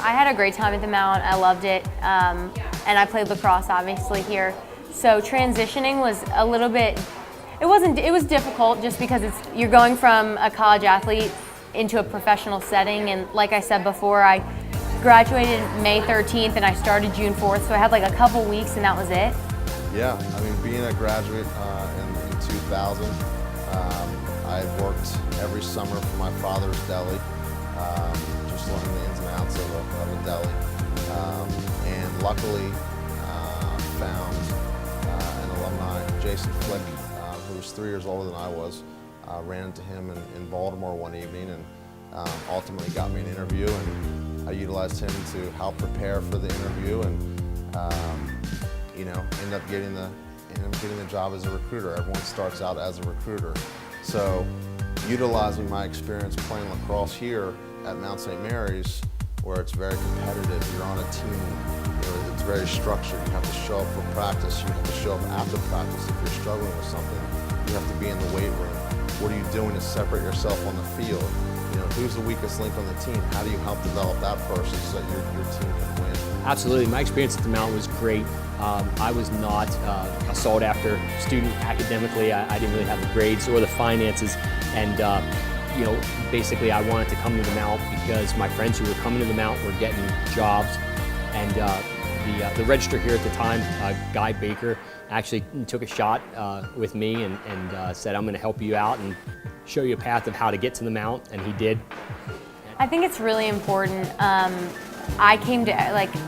I had a great time at the Mount. I loved it, and I played lacrosse obviously here. So transitioning was a little bit. It was difficult just because you're going from a college athlete into a professional setting, and like I said before, I graduated May 13th and I started June 4th, so I had like a couple weeks and that was it. Yeah, I mean, being a graduate in 2000, I had worked every summer for my father's deli, just learning the ins and outs of a deli, and luckily found an alumni, Jason Flick, who was 3 years older than I was. Ran into him in Baltimore one evening and ultimately got me an interview, and I utilized him to help prepare for the interview, and ended up getting the job as a recruiter. Everyone starts out as a recruiter. So utilizing my experience playing lacrosse here at Mount St. Mary's, where it's very competitive, you're on a team, it's very structured. You have to show up for practice, you have to show up after practice if you're struggling with something. You have to be in the weight room. What are you doing to separate yourself on the field? Who's the weakest link on the team? How do you help develop that person so that your team can win? Absolutely. My experience at the Mount was great. I was not a sought-after student academically. I didn't really have the grades or the finances, and basically I wanted to come to the Mount because my friends who were coming to the Mount were getting jobs, and the registrar here at the time, Guy Baker, actually took a shot with me and said, I'm going to help you out and show you a path of how to get to the Mount, and he did. I think it's really important. I came to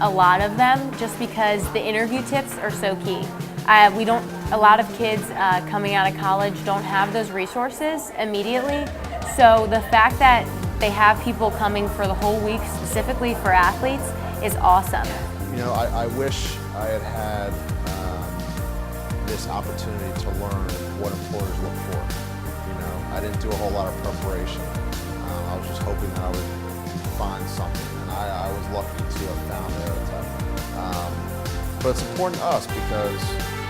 a lot of them just because the interview tips are so key. A lot of kids coming out of college don't have those resources immediately. So the fact that they have people coming for the whole week specifically for athletes is awesome. I wish I had this opportunity to learn what employers look for. I didn't do a whole lot of preparation. I was just hoping that I would find something, and I was lucky to have found Aerotech. But it's important to us because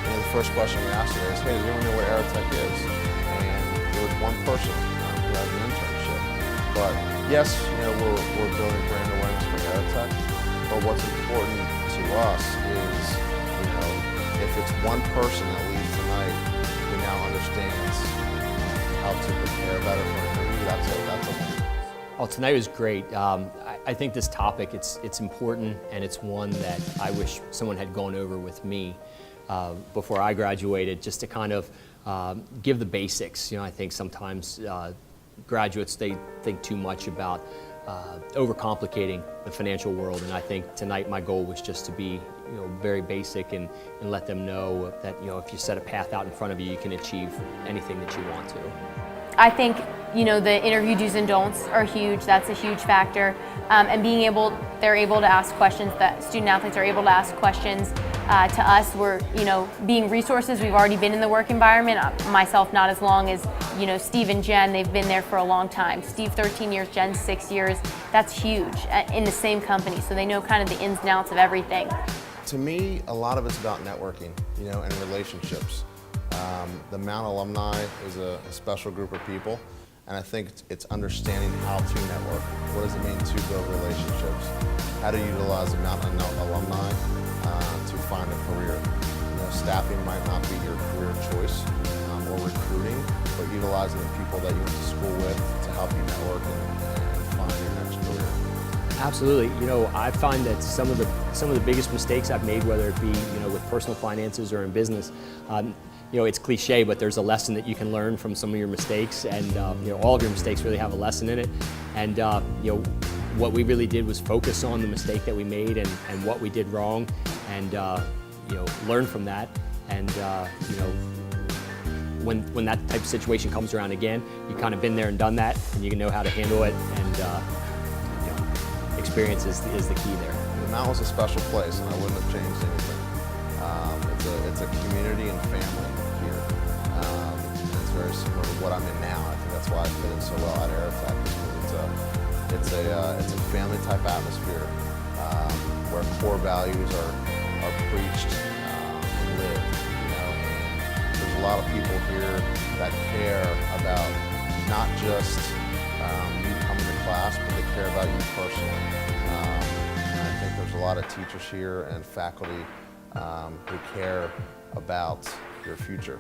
the first question we asked today is, hey, does anyone know what Aerotech is? And there was one person who has an internship. But yes, we're building brand awareness for Aerotech, but what's important to us is, if it's one person that leaves tonight who now understands how to prepare better for an interview, that's a win. Well, tonight was great. I think this topic, it's important, and it's one that I wish someone had gone over with me before I graduated, just to kind of give the basics. I think sometimes graduates, they think too much about overcomplicating the financial world, and I think tonight my goal was just to be very basic and let them know that if you set a path out in front of you, you can achieve anything that you want to. I think the interview do's and don'ts are huge. That's a huge factor, and they're able to ask questions. That student athletes are able to ask questions to us. We're being resources. We've already been in the work environment. Myself not as long as Steve and Jen. They've been there for a long time. Steve 13 years, Jen 6 years. That's huge in the same company, so they know kind of the ins and outs of everything. To me, a lot of it's about networking, and relationships. The Mount alumni is a special group of people, and I think it's understanding how to network. What does it mean to build relationships? How to utilize the Mount alumni to find a career. Staffing might not be your career choice, or recruiting, but utilizing the people that you went to school with to help you network and find your next career. Absolutely. I find that some of the biggest mistakes I've made, whether it be with personal finances or in business, it's cliche, but there's a lesson that you can learn from some of your mistakes, and all of your mistakes really have a lesson in it. And what we really did was focus on the mistake that we made and what we did wrong, and learn from that. And when that type of situation comes around again, you kind of been there and done that, and you can know how to handle it. And experience is the key there. The Mount was a special place, and I wouldn't have changed anything. It's a community and family here. It's very similar to what I'm in now. I think that's why I fit in so well at Aerotech, because it's a family type atmosphere where core values are preached and lived. And there's a lot of people here that care about not just you coming to class, but they care about you personally. lot of teachers here and faculty who care about your future.